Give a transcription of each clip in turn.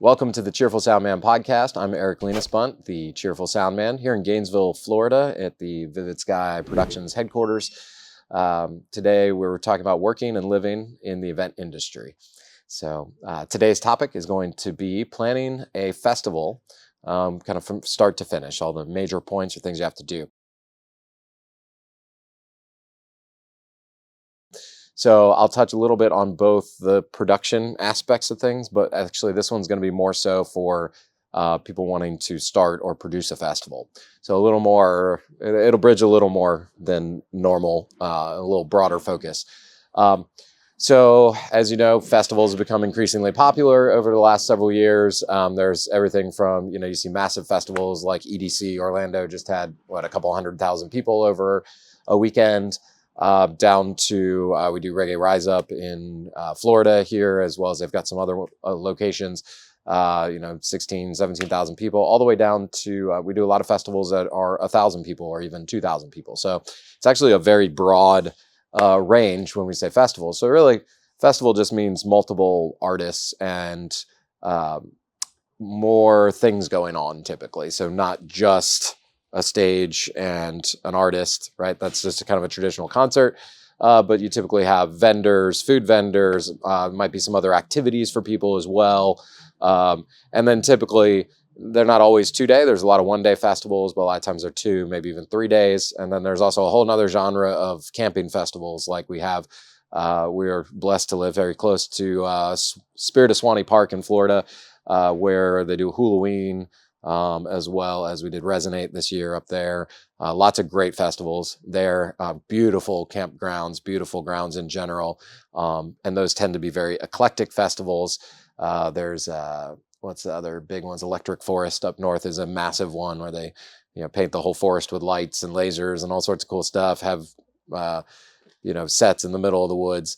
Welcome to the Cheerful Soundman podcast. I'm Eric Lenaspunt, the Cheerful Soundman, here in Gainesville, Florida, at the Vivid Sky Productions headquarters. Today, we're talking about working and living in the event industry. So today's topic is going to be planning a festival, kind of from start to finish, all the major points or things you have to do. So I'll touch a little bit on both the production aspects of things, but actually this one's going to be more so for people wanting to start or produce a festival. So a little more, it'll bridge a little more than normal, a little broader focus. So as you know, festivals have become increasingly popular over the last several years. There's everything from, you see massive festivals like EDC Orlando just had, a couple 100,000 people over a weekend. Down to we do Reggae Rise Up in Florida here, as well as they've got some other locations, 16, 17,000 people, all the way down to we do a lot of festivals that are 1,000 people or even 2,000 people. So it's actually a very broad range when we say festival. So really, festival just means multiple artists and more things going on typically. So not just a stage and an artist, right? That's just a kind of a traditional concert. But you typically have vendors, food vendors, might be some other activities for people as well. And then typically, they're not always 2 day. There's a lot of 1 day festivals, but a lot of times they're 2, maybe even 3 days. And then there's also a whole nother genre of camping festivals. Like we have, we are blessed to live very close to Spirit of Swanee Park in Florida, where they do Halloween, as well as we did Resonate this year up there. Lots of great festivals there, beautiful campgrounds, beautiful grounds in general. And those tend to be very eclectic festivals. There's, what's the other big ones? Electric Forest up north is a massive one where they, paint the whole forest with lights and lasers and all sorts of cool stuff, have, sets in the middle of the woods.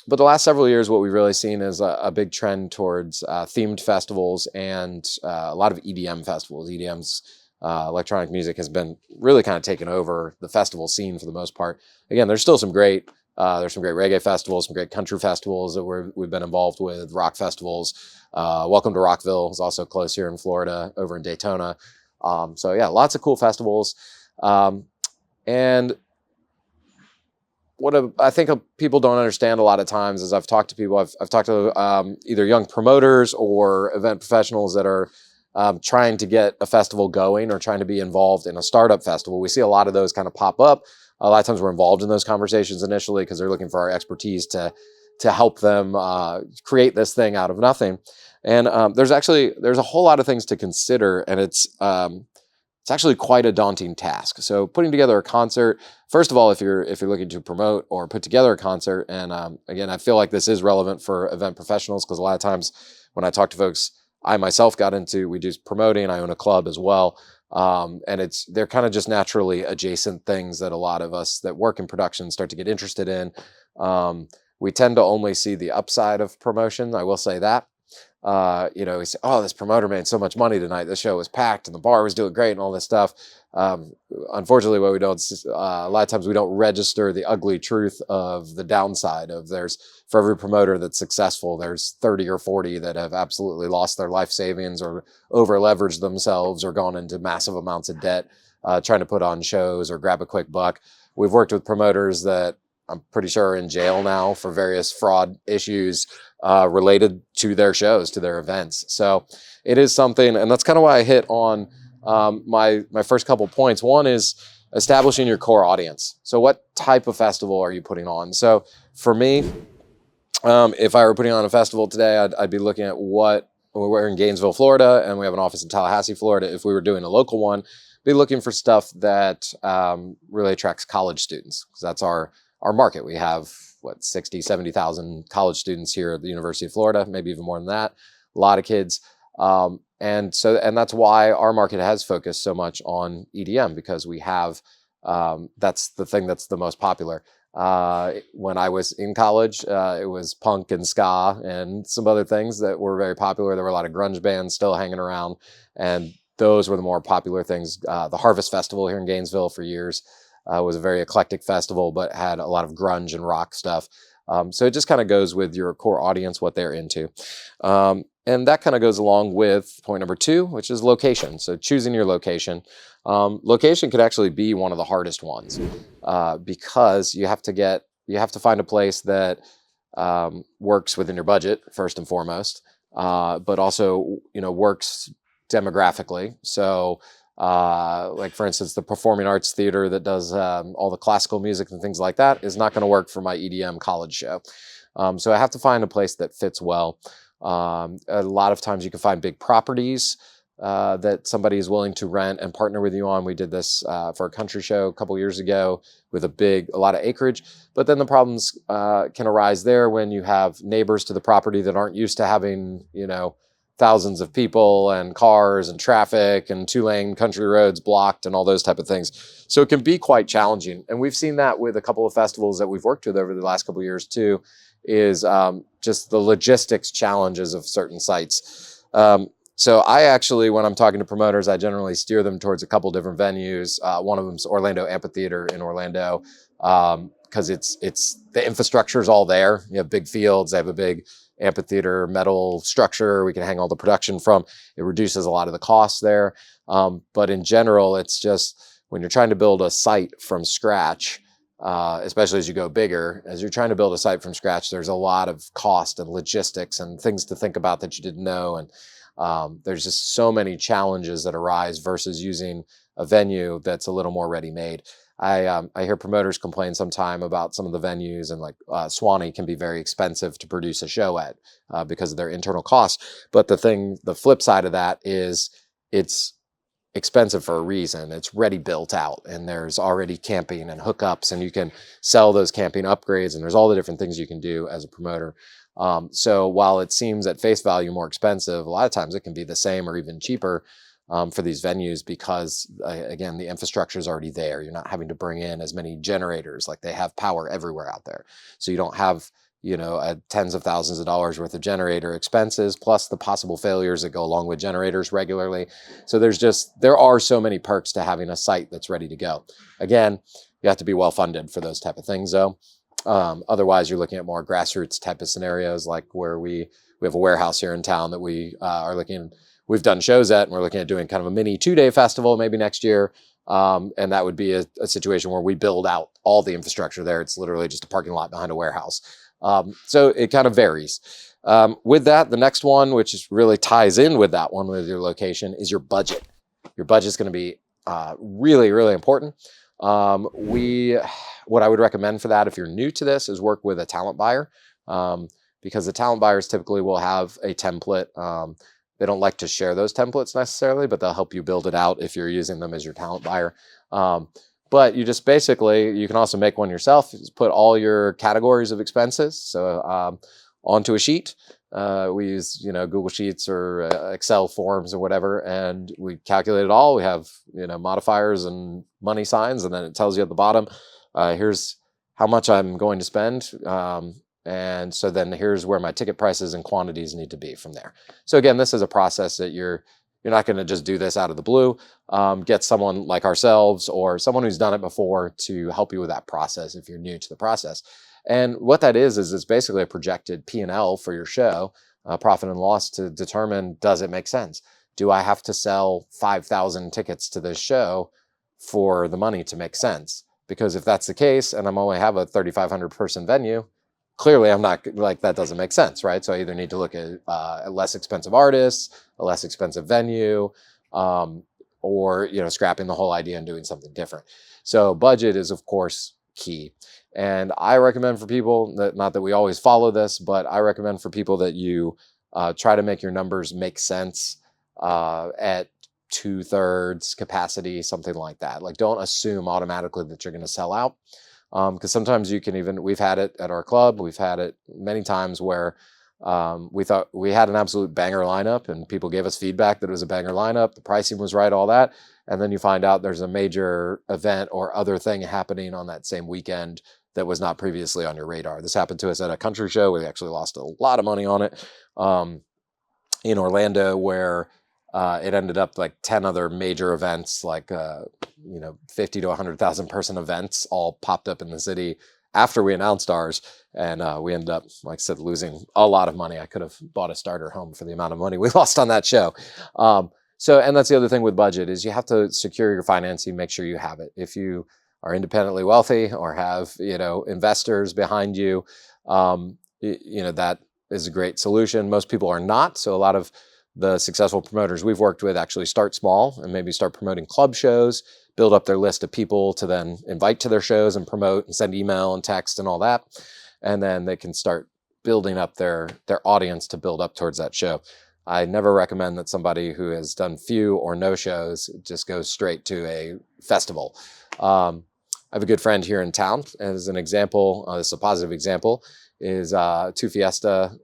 But the last several years, what we've really seen is a big trend towards themed festivals and a lot of EDM festivals. EDM's electronic music has been really kind of taken over the festival scene for the most part. Again, there's still some great reggae festivals, some great country festivals that we've been involved with, rock festivals. Welcome to Rockville is also close here in Florida, over in Daytona. So yeah, lots of cool festivals. And what I think people don't understand a lot of times is I've talked to people, I've talked to either young promoters or event professionals that are trying to get a festival going or trying to be involved in a startup festival. We see a lot of those kind of pop up. A lot of times we're involved in those conversations initially because they're looking for our expertise to help them create this thing out of nothing. And there's a whole lot of things to consider, and it's actually quite a daunting task. So putting together a concert, first of all, if you're looking to promote or put together a concert, and again, I feel like this is relevant for event professionals because a lot of times when I talk to folks, I myself we do promoting, I own a club as well. And they're kind of just naturally adjacent things that a lot of us that work in production start to get interested in. We tend to only see the upside of promotion. I will say that. We say, oh, this promoter made so much money tonight. The show was packed and the bar was doing great and all this stuff. Unfortunately, what we don't, a lot of times we don't register the ugly truth of the downside of for every promoter that's successful, there's 30 or 40 that have absolutely lost their life savings or over leveraged themselves or gone into massive amounts of debt, trying to put on shows or grab a quick buck. We've worked with promoters that I'm pretty sure are in jail now for various fraud issues related to their shows, to their events. So it is something, and that's kind of why I hit on my first couple points. One is establishing your core audience. So what type of festival are you putting on? So for me, if I were putting on a festival today, I'd be looking at we're in Gainesville, Florida, and we have an office in Tallahassee, Florida. If we were doing a local one, be looking for stuff that really attracts college students, because that's our market. We have 60, 70,000 college students here at the University of Florida, maybe even more than that. A lot of kids. And that's why our market has focused so much on EDM, because we have, that's the thing that's the most popular. When I was in college, it was punk and ska and some other things that were very popular. There were a lot of grunge bands still hanging around, and those were the more popular things. The Harvest Festival here in Gainesville for years was a very eclectic festival, but had a lot of grunge and rock stuff. So it just kind of goes with your core audience, what they're into. And that kind of goes along with point number 2, which is location. So choosing your location. Location could actually be one of the hardest ones because you have to find a place that works within your budget first and foremost, but also works demographically. So like for instance, the performing arts theater that does all the classical music and things like that is not going to work for my EDM college show. So I have to find a place that fits well. A lot of times you can find big properties that somebody is willing to rent and partner with you on. We did this for a country show a couple years ago with a lot of acreage, but then the problems can arise there when you have neighbors to the property that aren't used to having, thousands of people and cars and traffic and 2-lane country roads blocked and all those type of things. So it can be quite challenging. And we've seen that with a couple of festivals that we've worked with over the last couple of years too, is just the logistics challenges of certain sites. So I actually, when I'm talking to promoters, I generally steer them towards a couple different venues. One of them is Orlando Amphitheater in Orlando, because it's the infrastructure is all there. You have big fields. They have a big amphitheater metal structure we can hang all the production from. It reduces a lot of the costs there. But in general, it's just when you're trying to build a site from scratch, especially as you go bigger, as you're trying to build a site from scratch, there's a lot of cost and logistics and things to think about that you didn't know. And there's just so many challenges that arise versus using a venue that's a little more ready-made. I hear promoters complain sometime about some of the venues, and like Swanee can be very expensive to produce a show at because of their internal costs. But the flip side of that is it's expensive for a reason. It's ready built out, and there's already camping and hookups, and you can sell those camping upgrades, and there's all the different things you can do as a promoter. So while it seems at face value more expensive, a lot of times it can be the same or even cheaper for these venues because, again, the infrastructure is already there. You're not having to bring in as many generators. Like, they have power everywhere out there. So you don't have, tens of thousands of dollars worth of generator expenses, plus the possible failures that go along with generators regularly. So there are so many perks to having a site that's ready to go. Again, you have to be well funded for those type of things though. Otherwise, you're looking at more grassroots type of scenarios, like where we have a warehouse here in town that we've done shows at, and we're looking at doing kind of a mini 2-day festival maybe next year. And that would be a situation where we build out all the infrastructure there. It's literally just a parking lot behind a warehouse. So it kind of varies. With that, the next one, which really ties in with that one with your location, is your budget. Your budget is going to be really, really important. What I would recommend for that, if you're new to this, is work with a talent buyer, because the talent buyers typically will have a template. They don't like to share those templates necessarily, but they'll help you build it out if you're using them as your talent buyer. But you just you can also make one yourself. You just put all your categories of expenses onto a sheet. We use Google Sheets or Excel forms or whatever, and we calculate it all. We have modifiers and money signs, and then it tells you at the bottom, here's how much I'm going to spend. And so then here's where my ticket prices and quantities need to be from there. So again, this is a process that you're not going to just do this out of the blue. Get someone like ourselves or someone who's done it before to help you with that process if you're new to the process. And what that is it's basically a projected P&L for your show, profit and loss, to determine, does it make sense? Do I have to sell 5,000 tickets to this show for the money to make sense? Because if that's the case, and I'm only have a 3,500 person venue, clearly I'm not, that doesn't make sense, right? So I either need to look at less expensive artists, a less expensive venue, or scrapping the whole idea and doing something different. So budget is, of course, key. And I recommend for people that, not that we always follow this, but I recommend for people that you try to make your numbers make sense at 2/3 capacity, something like that. Like, don't assume automatically that you're going to sell out. Because sometimes we've had it at our club. We've had it many times where we thought we had an absolute banger lineup, and people gave us feedback that it was a banger lineup. The pricing was right, all that. And then you find out there's a major event or other thing happening on that same weekend that was not previously on your radar. This happened to us at a country show. We actually lost a lot of money on it in Orlando, where it ended up like 10 other major events, like 50 to 100,000 person events all popped up in the city after we announced ours, and we ended up, like I said, losing a lot of money. I could have bought a starter home for the amount of money we lost on that show. And that's the other thing with budget is you have to secure your financing, make sure you have it. If you are independently wealthy or have, investors behind you, that is a great solution. Most people are not. So a lot of the successful promoters we've worked with actually start small and maybe start promoting club shows, build up their list of people to then invite to their shows and promote and send email and text and all that. And then they can start building up their audience to build up towards that show. I never recommend that somebody who has done few or no shows just goes straight to a festival. I have a good friend here in town, as an example, this is a positive example, is Tu Fiesta.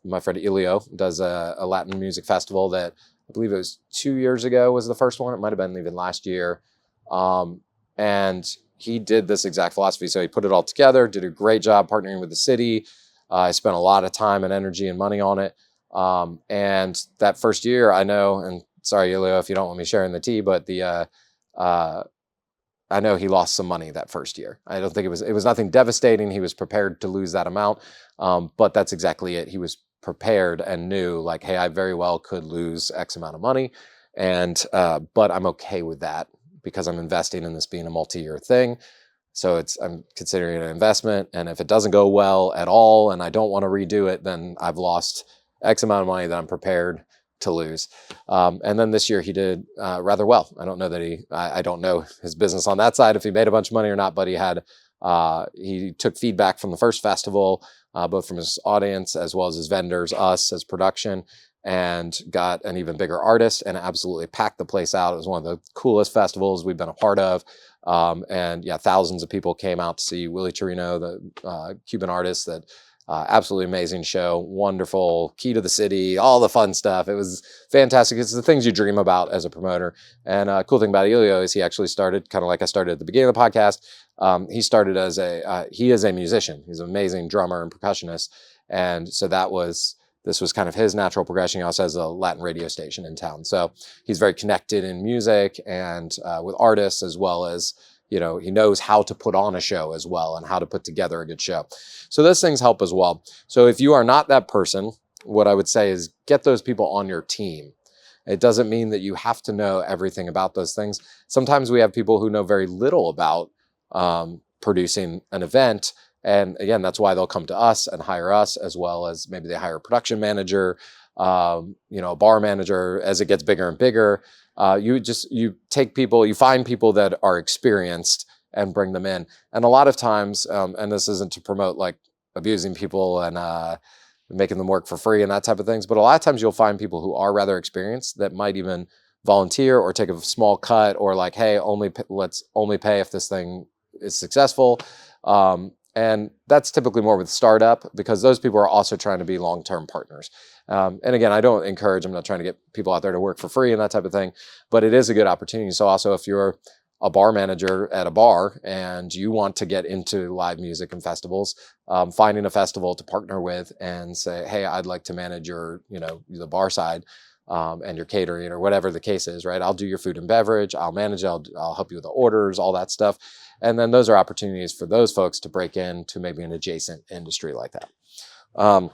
My friend Elio does a Latin music festival that I believe it was 2 years ago was the first one. It might have been even last year. And he did this exact philosophy. So he put it all together, did a great job partnering with the city. I spent a lot of time and energy and money on it. And that first year, I know, and sorry, Elio, if you don't want me sharing the tea, but I know he lost some money that first year. I don't think it was nothing devastating. He was prepared to lose that amount. But that's exactly it. He was prepared and knew, like, hey, I very well could lose X amount of money. And, but I'm okay with that because I'm investing in this being a multi-year thing. So I'm considering it an investment. And if it doesn't go well at all, and I don't want to redo it, then I've lost X amount of money that I'm prepared to lose. And then this year he did rather well. I don't know that I don't know his business on that side, if he made a bunch of money or not, but he took feedback from the first festival, both from his audience as well as his vendors, us as production, and got an even bigger artist and absolutely packed the place out. It was one of the coolest festivals we've been a part of. And yeah, thousands of people came out to see Willie Torino, the Cuban artist that absolutely amazing show, wonderful, key to the city, all the fun stuff. It was fantastic. It's the things you dream about as a promoter. And cool thing about Elio is he actually started kind of like I started at the beginning of the podcast. He started as he is a musician. He's an amazing drummer and percussionist. And so this was kind of his natural progression. He also has a Latin radio station in town. So he's very connected in music and with artists, as well as, he knows how to put on a show as well and how to put together a good show. So those things help as well. So if you are not that person, what I would say is get those people on your team. It doesn't mean that you have to know everything about those things. Sometimes we have people who know very little about producing an event. And again, that's why they'll come to us and hire us, as well as maybe they hire a production manager, a bar manager as it gets bigger and bigger. You take people, you find people that are experienced and bring them in. And a lot of times, and this isn't to promote like abusing people and making them work for free and that type of things, but a lot of times you'll find people who are rather experienced that might even volunteer or take a small cut, or like, hey, let's only pay if this thing is successful. And that's typically more with startup, because those people are also trying to be long-term partners. And again, I'm not trying to get people out there to work for free and that type of thing, but it is a good opportunity. So also if you're a bar manager at a bar and you want to get into live music and festivals, finding a festival to partner with and say, hey, I'd like to manage the bar side and your catering or whatever the case is, right? I'll do your food and beverage. I'll manage it. I'll help you with the orders, all that stuff. And then those are opportunities for those folks to break into maybe an adjacent industry like that.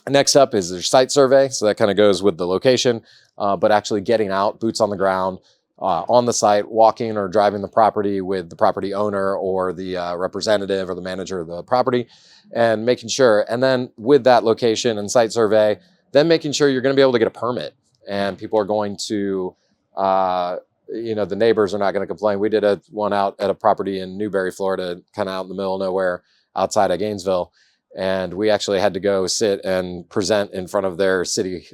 Next up is their site survey. So that kind of goes with the location, but actually getting out, boots on the ground, on the site, walking or driving the property with the property owner or the representative or the manager of the property, and making sure. And then with that location and site survey, then making sure you're going to be able to get a permit, and people are going to, the neighbors are not going to complain. We did one out at a property in Newberry, Florida, kind of out in the middle of nowhere outside of Gainesville. And we actually had to go sit and present in front of their city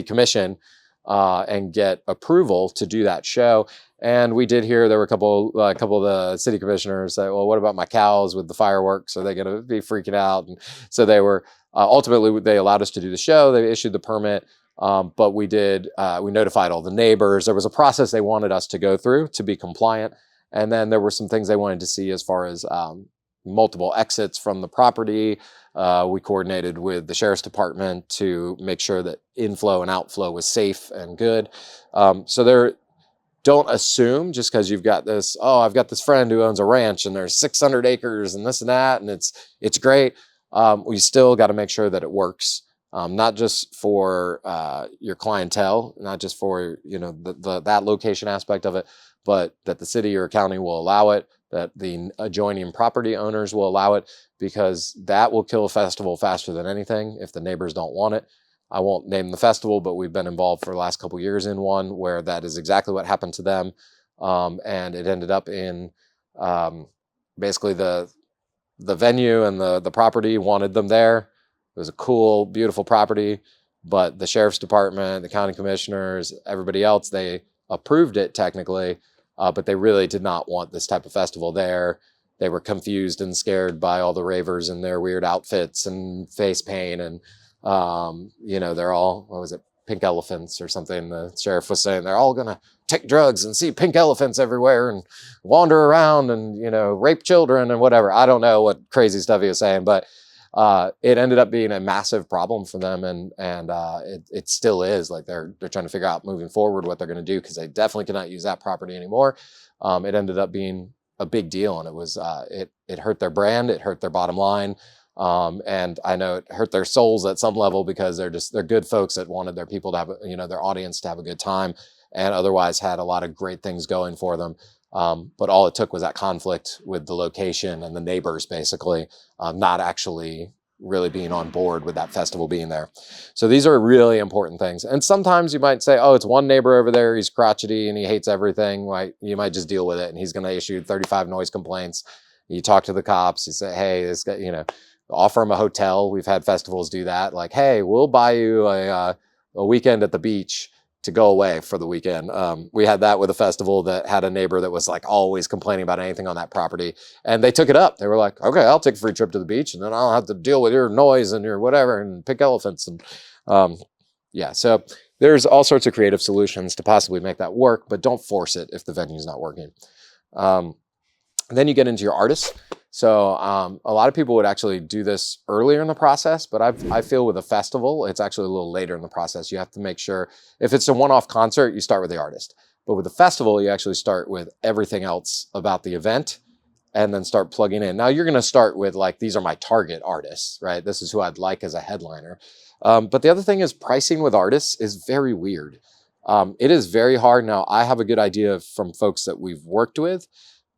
commission and get approval to do that show. And we did hear there were a couple of the city commissioners say, well, what about my cows with the fireworks? Are they going to be freaking out? And so they were, ultimately, they allowed us to do the show. They issued the permit. But we notified all the neighbors. There was a process they wanted us to go through to be compliant. And then there were some things they wanted to see as far as multiple exits from the property. We coordinated with the sheriff's department to make sure that inflow and outflow was safe and good. So they're don't assume just because you've got this, oh, I've got this friend who owns a ranch and there's 600 acres and this and that, and it's great. We still got to make sure that it works, not just for your clientele, not just for, you know, that location aspect of it, but that the city or county will allow it, that the adjoining property owners will allow it, because that will kill a festival faster than anything if the neighbors don't want it. I won't name the festival, but we've been involved for the last couple of years in one where that is exactly what happened to them. And it ended up in basically the venue and the property wanted them there. It was a cool, beautiful property, but the sheriff's department, the county commissioners, everybody else, they approved it technically, but they really did not want this type of festival there. They were confused and scared by all the ravers and their weird outfits and face paint, and you know, they're all, what was it, pink elephants or something. The sheriff was saying they're all gonna take drugs and see pink elephants everywhere and wander around and, you know, rape children and whatever. I don't know what crazy stuff he was saying, but it ended up being a massive problem for them, and it still is. Like they're trying to figure out moving forward what they're going to do, because they definitely cannot use that property anymore. It ended up being a big deal, and it was it hurt their brand, it hurt their bottom line, and I know it hurt their souls at some level, because they're good folks that wanted their people to have, you know, their audience to have a good time, and otherwise had a lot of great things going for them. But all it took was that conflict with the location and the neighbors, basically, not actually really being on board with that festival being there. So these are really important things. And sometimes you might say, oh, it's one neighbor over there, he's crotchety and he hates everything. Right? You might just deal with it, and he's going to issue 35 noise complaints. You talk to the cops, you say, hey, this guy, you know, offer him a hotel. We've had festivals do that. Like, hey, we'll buy you a weekend at the beach to go away for the weekend. We had that with a festival that had a neighbor that was like always complaining about anything on that property, and they took it up. They were like, okay, I'll take a free trip to the beach, and then I'll have to deal with your noise and your whatever and pick elephants. And yeah, so there's all sorts of creative solutions to possibly make that work, but don't force it if the venue's not working. Then you get into your artists. So a lot of people would actually do this earlier in the process, but I feel with a festival, it's actually a little later in the process. You have to make sure, if it's a one-off concert, you start with the artist. But with a festival, you actually start with everything else about the event and then start plugging in. Now you're going to start with like, these are my target artists, right? This is who I'd like as a headliner. But the other thing is, pricing with artists is very weird. It is very hard. Now I have a good idea from folks that we've worked with,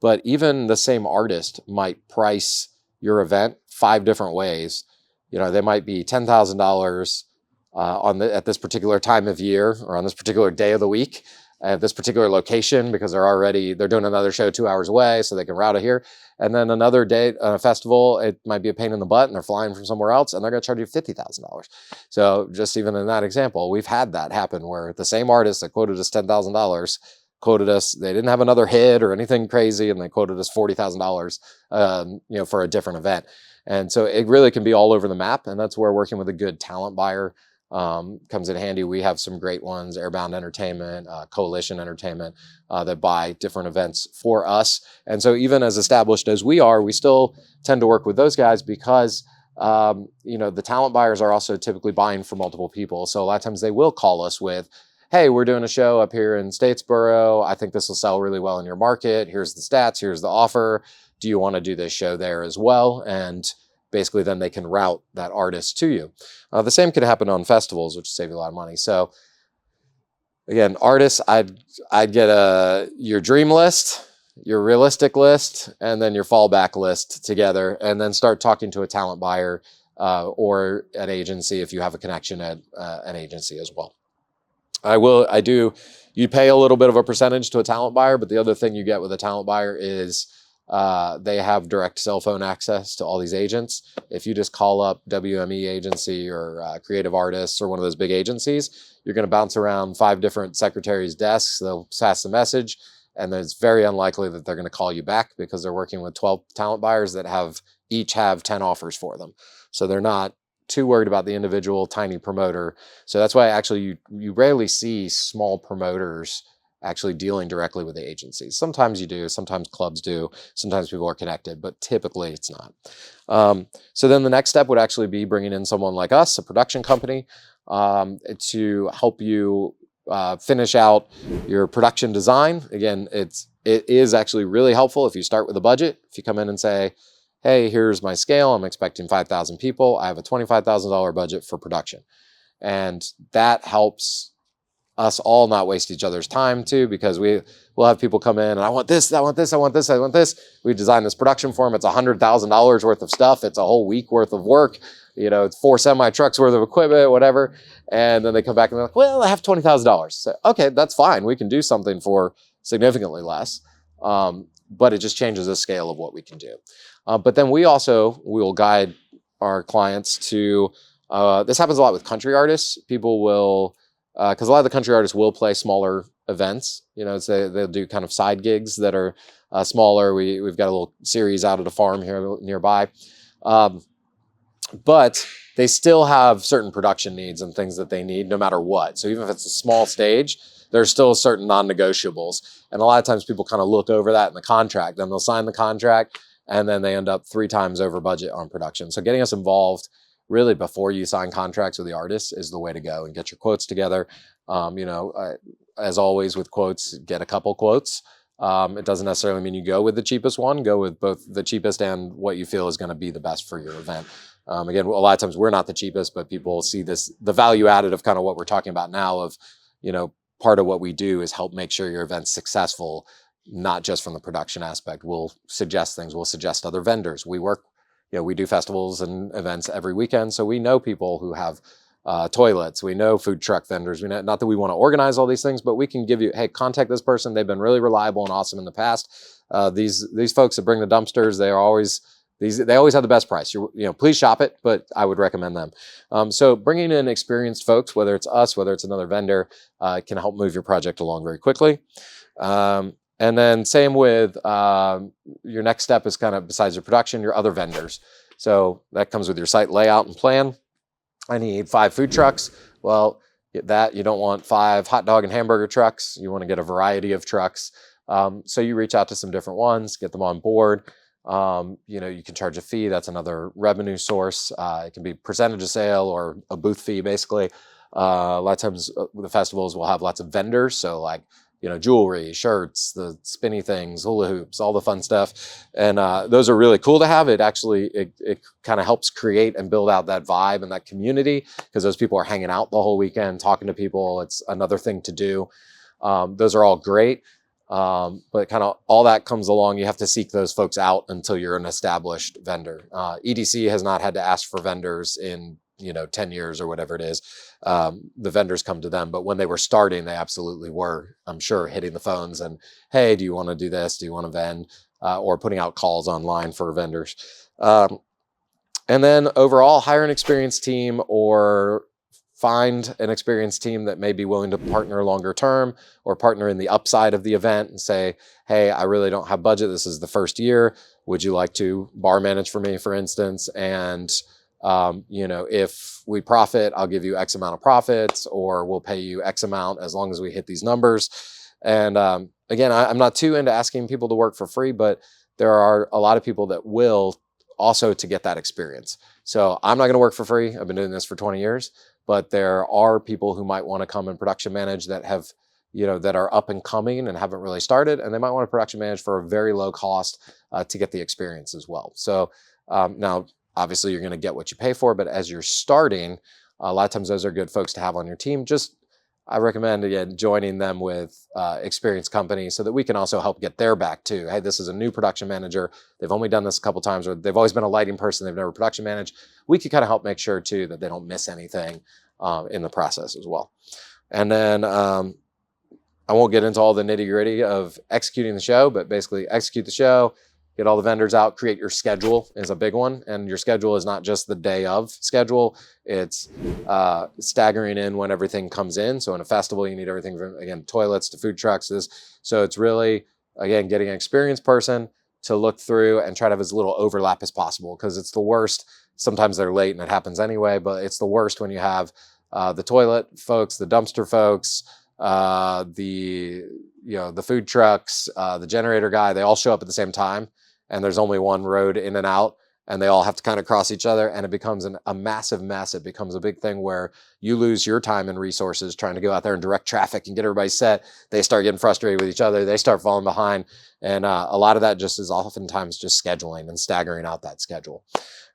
but even the same artist might price your event 5 different ways. You know, they might be $10,000 at this particular time of year, or on this particular day of the week, at this particular location, because they're doing another show 2 hours away, so they can route it here. And then another day, a festival, it might be a pain in the butt, and they're flying from somewhere else, and they're going to charge you $50,000. So just even in that example, we've had that happen where the same artist that quoted us $10,000 quoted us, they didn't have another hit or anything crazy, and they quoted us $40,000, you know, for a different event. And so it really can be all over the map, and that's where working with a good talent buyer comes in handy. We have some great ones, Airbound Entertainment, Coalition Entertainment, that buy different events for us. And so even as established as we are, we still tend to work with those guys, because you know, the talent buyers are also typically buying for multiple people. So a lot of times they will call us with, hey, we're doing a show up here in Statesboro. I think this will sell really well in your market. Here's the stats. Here's the offer. Do you want to do this show there as well? And basically then they can route that artist to you. The same could happen on festivals, which save you a lot of money. So again, artists, I'd get your dream list, your realistic list, and then your fallback list together, and then start talking to a talent buyer or an agency if you have a connection at an agency as well. You pay a little bit of a percentage to a talent buyer, but the other thing you get with a talent buyer is they have direct cell phone access to all these agents. If you just call up WME agency or Creative Artists or one of those big agencies, you're going to bounce around 5 different secretaries' desks. They'll pass the message, and then it's very unlikely that they're going to call you back, because they're working with 12 talent buyers that each have 10 offers for them. So they're not too worried about the individual tiny promoter. So that's why actually you rarely see small promoters actually dealing directly with the agencies. Sometimes you do, sometimes clubs do, sometimes people are connected, but typically it's not. So then the next step would actually be bringing in someone like us, a production company, to help you finish out your production design. Again, it is actually really helpful if you start with a budget. If you come in and say, hey, here's my scale, I'm expecting 5,000 people, I have a $25,000 budget for production. And that helps us all not waste each other's time too, because we'll have people come in and I want this, I want this, I want this, I want this. We design this production for them. It's $100,000 worth of stuff. It's a whole week worth of work. It's 4 semi trucks worth of equipment, whatever. And then they come back and they're like, well, I have $20,000. So, okay, that's fine. We can do something for significantly less. But it just changes the scale of what we can do. But then we will guide our clients to, this happens a lot with country artists. People will, because a lot of the country artists will play smaller events. They'll do kind of side gigs that are smaller. We've got a little series out at a farm here nearby. But they still have certain production needs and things that they need no matter what. So even if it's a small stage, there's still certain non-negotiables. And a lot of times people kind of look over that in the contract. Then they'll sign the contract and then they end up 3 times over budget on production. So getting us involved really before you sign contracts with the artists is the way to go, and get your quotes together. As always with quotes, get a couple quotes. It doesn't necessarily mean you go with the cheapest one. Go with both the cheapest and what you feel is going to be the best for your event. Again, a lot of times we're not the cheapest, but people see the value added of kind of what we're talking about now of, part of what we do is help make sure your event's successful, not just from the production aspect. We'll suggest things. We'll suggest other vendors. We do festivals and events every weekend. So we know people who have toilets. We know food truck vendors. We know, not that we want to organize all these things, but we can give you, hey, contact this person. They've been really reliable and awesome in the past. These folks that bring the dumpsters, they always have the best price. Please shop it, but I would recommend them. So bringing in experienced folks, whether it's us, whether it's another vendor, can help move your project along very quickly. And then same with your next step is kind of, besides your production, your other vendors. So that comes with your site layout and plan. I need 5 food trucks. Well, you don't want 5 hot dog and hamburger trucks. You want to get a variety of trucks. So you reach out to some different ones, get them on board. You can charge a fee. That's another revenue source. It can be percentage of sale or a booth fee, basically. A lot of times the festivals will have lots of vendors. So like, jewelry, shirts, the spinny things, hula hoops, all the fun stuff. And those are really cool to have. It actually, it kind of helps create and build out that vibe and that community, because those people are hanging out the whole weekend, talking to people. It's another thing to do. Those are all great. But kind of all that comes along, you have to seek those folks out until you're an established vendor. EDC has not had to ask for vendors in 10 years or whatever it is. The vendors come to them, but when they were starting, they absolutely were, I'm sure, hitting the phones and, hey, do you want to do this? Do you want to vend? Or putting out calls online for vendors. And then overall, hire an experienced team or find an experienced team that may be willing to partner longer term or partner in the upside of the event and say, hey, I really don't have budget. This is the first year. Would you like to bar manage for me, for instance? And if we profit, I'll give you X amount of profits, or we'll pay you X amount as long as we hit these numbers. And again, I'm not too into asking people to work for free, but there are a lot of people that will also to get that experience. So I'm not going to work for free. I've been doing this for 20 years, but there are people who might want to come and production manage that have, that are up and coming and haven't really started, and they might want to production manage for a very low cost to get the experience as well. So now, obviously, you're going to get what you pay for, but as you're starting, a lot of times those are good folks to have on your team. I recommend, again, joining them with experienced companies so that we can also help get their back too. Hey, this is a new production manager. They've only done this a couple times, or they've always been a lighting person. They've never production managed. We can kind of help make sure too that they don't miss anything in the process as well. And then I won't get into all the nitty gritty of executing the show, but basically execute the show, get all the vendors out, create your schedule is a big one. And your schedule is not just the day of schedule. It's staggering in when everything comes in. So in a festival, you need everything from, again, toilets to food trucks. So it's really, again, getting an experienced person to look through and try to have as little overlap as possible, because it's the worst. Sometimes they're late and it happens anyway, but it's the worst when you have the toilet folks, the dumpster folks, the food trucks, the generator guy, they all show up at the same time. And there's only one road in and out. and they all have to kind of cross each other, and it becomes a massive mess. It becomes a big thing where you lose your time and resources trying to go out there and direct traffic and get everybody set. They start getting frustrated with each other. They start falling behind. And a lot of that just is oftentimes just scheduling and staggering out that schedule.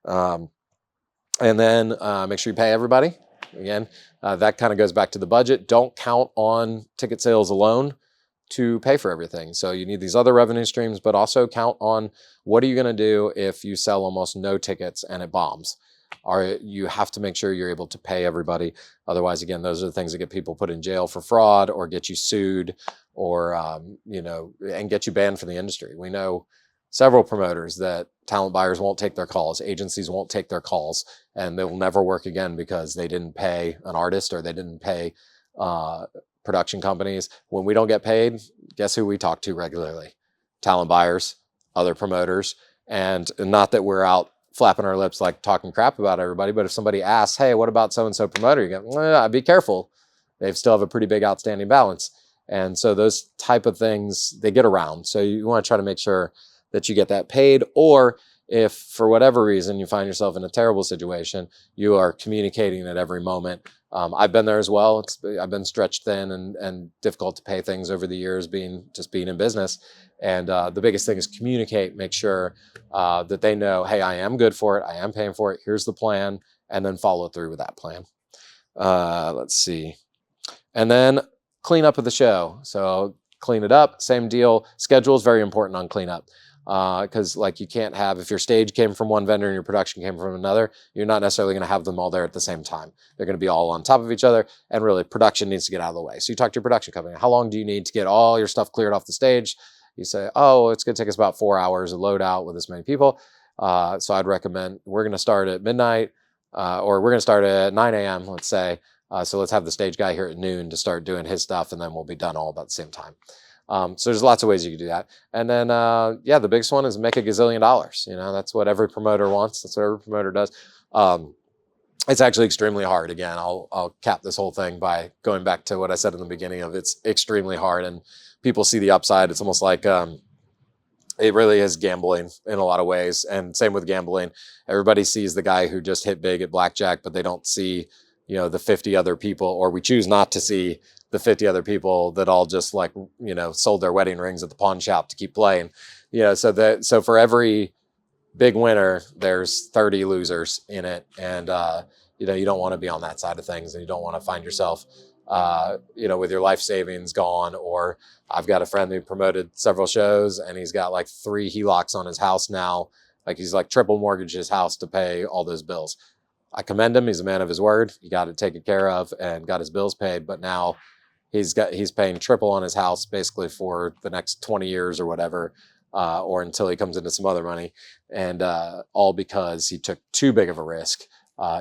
And then make sure you pay everybody. Again, that kind of goes back to the budget. Don't count on ticket sales alone to pay for everything. So you need these other revenue streams, but also count on what are you going to do if you sell almost no tickets and it bombs. You have to make sure you're able to pay everybody. Otherwise, again, those are the things that get people put in jail for fraud or get you sued or, and get you banned from the industry. We know several promoters that talent buyers won't take their calls, agencies won't take their calls, and they will never work again because they didn't pay an artist or they didn't pay production companies. When we don't get paid, guess who we talk to regularly? Talent buyers, other promoters, and not that we're out flapping our lips like talking crap about everybody, but if somebody asks, hey, what about so-and-so promoter? You go, well, be careful. They still have a pretty big outstanding balance. And so those type of things, they get around. So you want to try to make sure that you get that paid, or if for whatever reason you find yourself in a terrible situation, you are communicating at every moment. I've been there as well. I've been stretched thin and difficult to pay things over the years, being in business. And the biggest thing is communicate, make sure that they know, hey, I am good for it. I am paying for it. Here's the plan. And then follow through with that plan. Let's see. And then clean up of the show. So clean it up, same deal. Schedule is very important on cleanup. Because like you can't have, if your stage came from one vendor and your production came from another, you're not necessarily going to have them all there at the same time. They're going to be all on top of each other, and really production needs to get out of the way. So you talk to your production company, how long do you need to get all your stuff cleared off the stage? You say, oh, it's going to take us about 4 hours to load out with this many people. So I'd recommend we're going to start at midnight, or we're going to start at 9 a.m., let's say. So let's have the stage guy here at noon to start doing his stuff, and then we'll be done all about the same time. So there's lots of ways you can do that. And then, the biggest one is make $1 gazillion. You know, that's what every promoter wants. That's what every promoter does. It's actually extremely hard. Again, I'll cap this whole thing by going back to what I said in the beginning of it's extremely hard, and people see the upside. It's almost like, it really is gambling in a lot of ways. And same with gambling. Everybody sees the guy who just hit big at blackjack, but they don't see, the 50 other people, or we choose not to see the 50 other people that all just sold their wedding rings at the pawn shop to keep playing. So for every big winner, there's 30 losers in it. And, you don't want to be on that side of things, and you don't want to find yourself, with your life savings gone. Or I've got a friend who promoted several shows, and he's got like 3 HELOCs on his house now. Like he's like triple mortgaged his house to pay all those bills. I commend him. He's a man of his word. He got it taken care of and got his bills paid, but now he's paying triple on his house basically for the next 20 years or whatever, or until he comes into some other money. And all because he took too big of a risk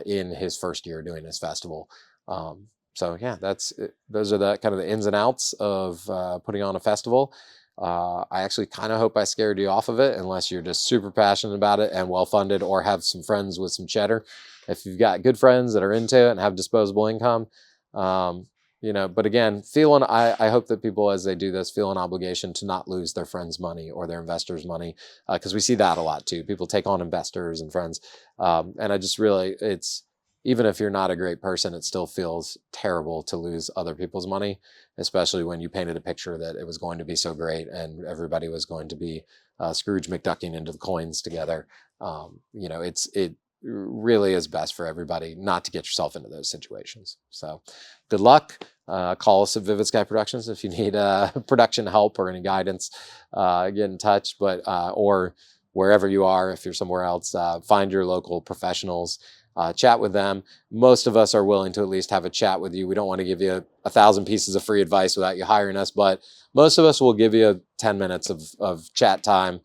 in his first year doing his festival. So yeah, those are the kind of the ins and outs of putting on a festival. I actually kind of hope I scared you off of it, unless you're just super passionate about it and well-funded, or have some friends with some cheddar. If you've got good friends that are into it and have disposable income, but again, I hope that people, as they do this, feel an obligation to not lose their friends' money or their investors' money, because we see that a lot too. People take on investors and friends. And I just really, even if you're not a great person, it still feels terrible to lose other people's money, especially when you painted a picture that it was going to be so great and everybody was going to be Scrooge McDucking into the coins together. It really is best for everybody not to get yourself into those situations. So good luck. Call us at Vivid Sky Productions if you need production help or any guidance. Get in touch, or wherever you are, if you're somewhere else, find your local professionals. Chat with them. Most of us are willing to at least have a chat with you. We don't want to give you 1,000 pieces of free advice without you hiring us, but most of us will give you 10 minutes of chat time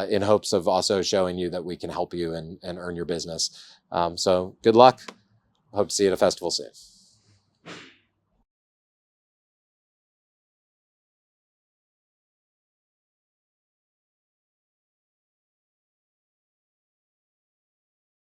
in hopes of also showing you that we can help you and earn your business. So good luck. Hope to see you at a festival soon.